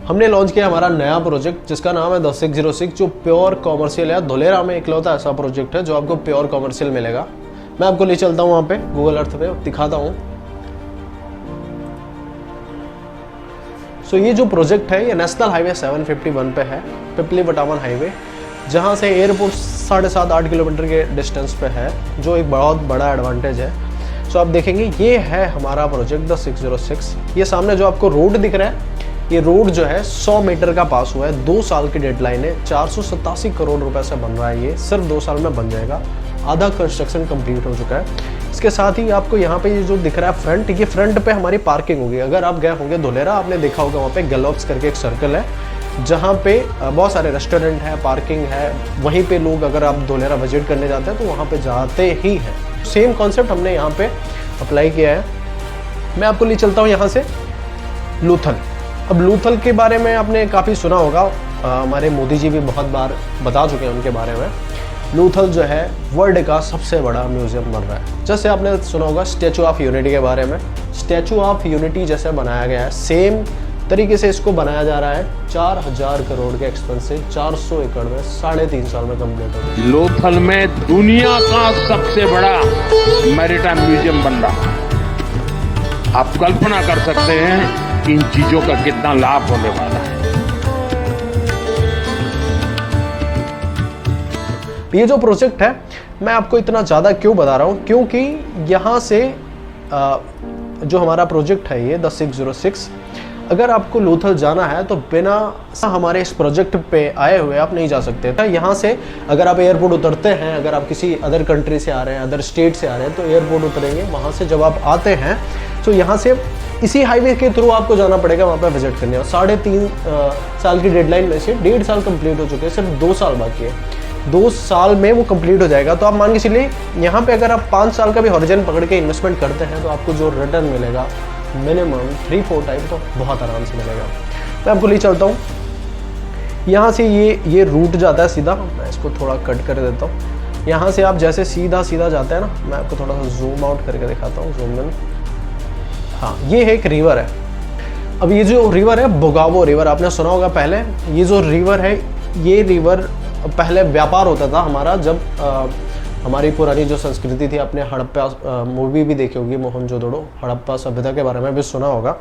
हमने लॉन्च किया हमारा नया प्रोजेक्ट जिसका नाम है 606 जो प्योर कॉमर्शियल है। धुलेरा में इकलौता ऐसा प्रोजेक्ट है जो आपको प्योर कॉमर्शियल मिलेगा। मैं आपको ले चलता हूँ वहाँ पे गूगल अर्थ पे दिखाता हूँ। सो ये जो प्रोजेक्ट है ये नेशनल हाईवे 751 पे है, पिपली बटावन हाईवे, जहाँ से एयरपोर्ट 7.5-8 किलोमीटर के डिस्टेंस पे है, जो एक बहुत बड़ा एडवांटेज है। सो आप देखेंगे ये है हमारा प्रोजेक्ट 606। ये सामने जो आपको रोड दिख रहा है, ये रोड जो है 100 मीटर का पास हुआ है। 2 साल की डेडलाइन है। 487 करोड़ रुपए से बन रहा है। ये सिर्फ 2 साल में बन जाएगा। आधा कंस्ट्रक्शन कंप्लीट हो चुका है। इसके साथ ही आपको यहाँ पे ये जो दिख रहा है फ्रंट, ये फ्रंट पे हमारी पार्किंग होगी। अगर आप गए होंगे धुलेरा, आपने देखा होगा वहाँ पे गैलोप्स करके एक सर्कल है जहाँ पे बहुत सारे रेस्टोरेंट है, पार्किंग है। वहीं पे लोग अगर आप धुलेरा विजिट करने जाते हैं तो वहाँ पे जाते ही हैं। सेम कॉन्सेप्ट हमने यहाँ पे अप्लाई किया है। मैं आपको ले चलता हूँ यहाँ से लूथल। अब लूथल के बारे में आपने काफ़ी सुना होगा, हमारे मोदी जी भी बहुत बार बता चुके हैं उनके बारे में। लूथल जो है वर्ल्ड का सबसे बड़ा म्यूजियम बन रहा है। जैसे आपने सुना होगा स्टैचू ऑफ यूनिटी के बारे में। स्टैचू ऑफ यूनिटी जैसे बनाया गया है सेम तरीके से इसको बनाया जा रहा है। 4000 करोड़ के एक्सपेंस से 400 एकड़ में 3.5 साल में कंप्लीट हो गया। लोथल में दुनिया का सबसे बड़ा मैरीटाइम म्यूजियम बन रहा है। आप कल्पना कर सकते हैं इन चीजों का कितना लाभ होने वाला है। ये जो प्रोजेक्ट है मैं आपको इतना ज़्यादा क्यों बता रहा हूँ, क्योंकि यहाँ से जो हमारा प्रोजेक्ट है ये 606, अगर आपको लूथल जाना है तो बिना हमारे इस प्रोजेक्ट पे आए हुए आप नहीं जा सकते थे। यहाँ से अगर आप एयरपोर्ट उतरते हैं, अगर आप किसी अदर कंट्री से आ रहे हैं, अदर स्टेट से आ रहे हैं, तो एयरपोर्ट उतरेंगे। वहाँ से जब आप आते हैं तो यहाँ से इसी हाईवे के थ्रू आपको जाना पड़ेगा वहाँ पर विजिट करने। और 3.5 साल की डेडलाइन में से 1.5 साल कंप्लीट हो चुके हैं, सिर्फ 2 साल बाकी है। 2 साल में वो कंप्लीट हो जाएगा। तो आप मान के चलिए यहाँ पे अगर आप 5 साल का भी हॉरिजन पकड़ के इन्वेस्टमेंट करते हैं तो आपको जो रिटर्न मिलेगा मिनिमम 3-4 टाइम तो बहुत आराम से मिलेगा। मैं आपको ले चलता हूँ यहाँ से। ये रूट जाता है सीधा। मैं इसको थोड़ा कट कर देता हूँ। यहाँ से आप जैसे सीधा जाते हैं ना, मैं आपको थोड़ा सा जूम आउट करके दिखाता हूँ, जूम इन। हाँ, ये एक रिवर है। अब ये जो रिवर है बोगावो रिवर, आपने सुना होगा पहले। ये जो रिवर है, ये रिवर पहले व्यापार होता था हमारा। जब हमारी पुरानी जो संस्कृति थी, आपने हड़प्पा मूवी भी देखी होगी, मोहनजोदड़ो, हड़प्पा सभ्यता के बारे में भी सुना होगा।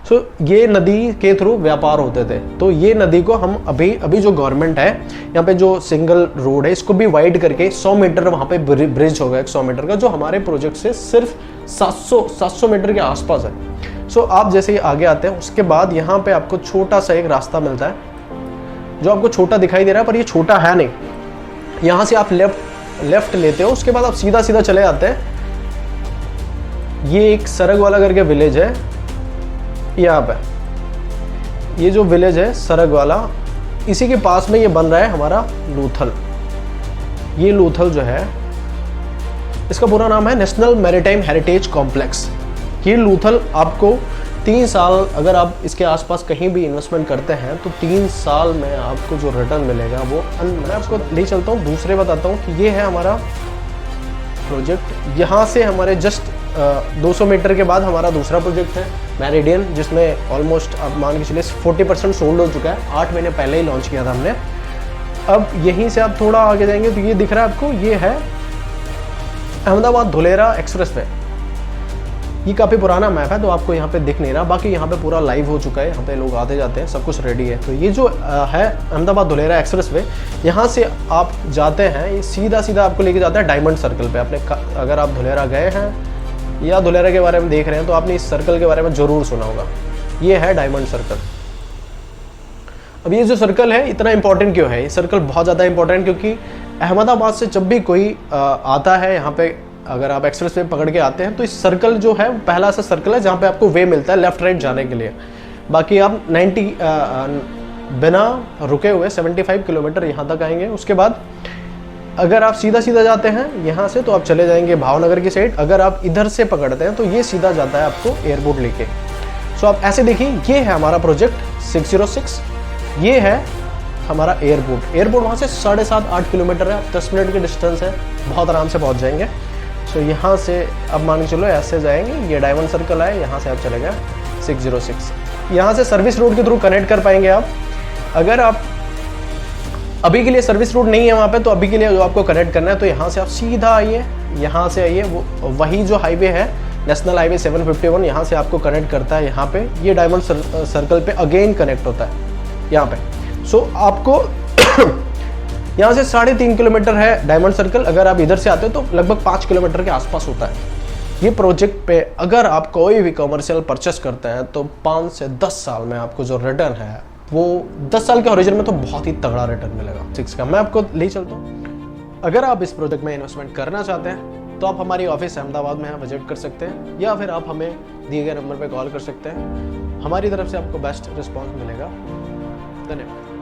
सो ये नदी के थ्रू व्यापार होते थे। तो ये नदी को हम अभी जो गवर्नमेंट है, यहाँ पे जो सिंगल रोड है, इसको भी वाइड करके 100 मीटर वहाँ पे ब्रिज होगा, 100 मीटर का, जो हमारे प्रोजेक्ट से सिर्फ 700 मीटर के आसपास है। सो आप जैसे ही आगे आते हैं उसके बाद यहाँ पे आपको छोटा सा एक रास्ता मिलता है जो आपको छोटा दिखाई दे रहा है, पर ये छोटा है नहीं। यहाँ से आप लेफ्ट लेते हो, उसके बाद आप सीधा चले जाते हैं। ये एक सरग वाला करके विलेज है यहाँ पे। ये जो विलेज है सरग वाला, इसी के पास में ये बन रहा है हमारा लूथल। ये लूथल जो है, इसका पूरा नाम है नेशनल मैरीटाइम हेरिटेज कॉम्प्लेक्स। ये लूथल आपको 3 साल, अगर आप इसके आसपास कहीं भी इन्वेस्टमेंट करते हैं तो 3 साल में आपको जो रिटर्न मिलेगा वो मैं आपको ले चलता हूँ दूसरे, बताता हूँ कि ये है हमारा प्रोजेक्ट। यहाँ से हमारे जस्ट 200 मीटर के बाद हमारा दूसरा प्रोजेक्ट है मैरिडियन, जिसमें ऑलमोस्ट आप मान के चलिए 40% सोल्ड हो चुका है। 8 महीने पहले ही लॉन्च किया था हमने। अब यहीं से आप थोड़ा आगे जाएंगे तो ये दिख रहा है आपको, ये है अहमदाबाद धुलेरा एक्सप्रेस वे। ये काफ़ी पुराना मैप है तो आपको यहाँ पे दिख नहीं रहा, बाकी यहाँ पे पूरा लाइव हो चुका है। यहाँ पे लोग आते जाते हैं, सब कुछ रेडी है। तो ये जो है अहमदाबाद धुलेरा एक्सप्रेस वे, यहाँ से आप जाते हैं, ये सीधा आपको लेके जाता है डायमंड सर्कल पे। आपने अगर आप धुलेरा गए हैं या धुलेरा के बारे में देख रहे हैं तो आपने इस सर्कल के बारे में ज़रूर सुना होगा। ये है डायमंड सर्कल। अब ये जो सर्कल है इतना इंपॉर्टेंट क्यों है? ये सर्कल बहुत ज़्यादा इंपॉर्टेंट क्योंकि अहमदाबाद से जब भी कोई आता है यहाँ पे, अगर आप एक्सप्रेस वे पकड़ के आते हैं तो इस सर्कल जो है पहला सा सर्कल है जहाँ पे आपको वे मिलता है लेफ्ट राइट जाने के लिए। बाकी आप 90 बिना रुके हुए 75 किलोमीटर यहाँ तक आएंगे। उसके बाद अगर आप सीधा जाते हैं यहाँ से तो आप चले जाएंगे भावनगर की साइड। अगर आप इधर से पकड़ते हैं तो ये सीधा जाता है आपको एयरपोर्ट लेके। सो आप ऐसे देखिए, ये है हमारा प्रोजेक्ट 606। ये है हमारा एयरपोर्ट वहाँ से 7.5-8 किलोमीटर है, 10 मिनट की डिस्टेंस है, बहुत आराम से पहुँच जाएंगे। सो यहाँ से अब मान के चलो ऐसे जाएंगे, ये डायमंड सर्कल है, यहाँ से आप चले गए 606। यहाँ से सर्विस रोड के थ्रू कनेक्ट कर पाएंगे आप। अगर आप अभी के लिए सर्विस रोड नहीं है वहाँ पे, तो अभी के लिए जो आपको कनेक्ट करना है तो यहाँ से आप सीधा आइए, यहाँ से आइए, वो वही जो हाईवे है नेशनल हाईवे 751, यहाँ से आपको कनेक्ट करता है यहाँ पे, ये डायमंड सर्कल पे अगेन कनेक्ट होता है यहाँ पे। सो आपको यहाँ से 3.5 किलोमीटर है डायमंड सर्कल, अगर आप इधर से आते हो तो लगभग 5 किलोमीटर के आसपास होता है। ये प्रोजेक्ट पे अगर आप कोई भी कमर्शियल परचेस करते हैं तो 5 से 10 साल में आपको जो रिटर्न है वो 10 साल के हॉरिजन में तो बहुत ही तगड़ा रिटर्न मिलेगा 6 का। मैं आपको ले चलता हूँ। अगर आप इस प्रोजेक्ट में इन्वेस्टमेंट करना चाहते हैं तो आप हमारी ऑफिस अहमदाबाद में विजिट कर सकते हैं, या फिर आप हमें दिए गए नंबर पर कॉल कर सकते हैं। हमारी तरफ से आपको बेस्ट रिस्पॉन्स मिलेगा। धन्यवाद।